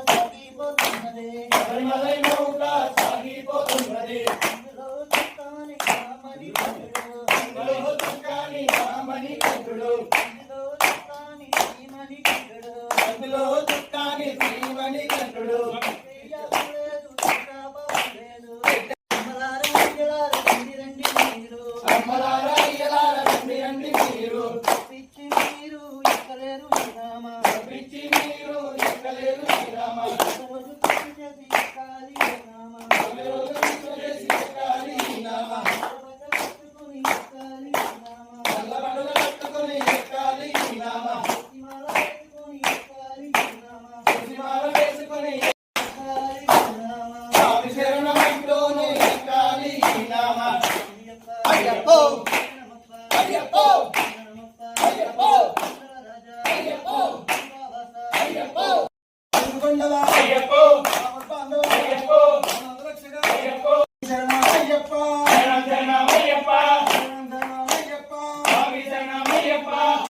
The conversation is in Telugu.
సాగిపోతున్నది శబరిమలై నౌక సాగిపోతున్నది అందులో దుఃఖాన్ని శ్రీమణి కంఠుడు అమ్మలారా అయ్యలారా రండి రండి మీరు పిచ్చి మీరు ఎక్కలేరు శ్రీరామ పిచ్చి మీరు ఎక్కలేరు శ్రీరామ రోజు చేసి ఎక్కాలి రామ రోజు చేసి ఎక్కాలి నామ కట్టుకుని ఎక్కాలి నామ కళ్ళబడుల కట్టుకుని ఎక్కాలి నామ సిమాల వేసుకుని ఎక్కాలి నామ సిమాల వేసుకుని ఎక్కాలి నామ స్వామి శరణమంటూనే ఎక్కాలి నామ అయ్యప్పో అయ్యప్పో అయ్యప్పో అయ్యప్పో అయ్యప్పో అయ్యప్పో అయ్యప్పో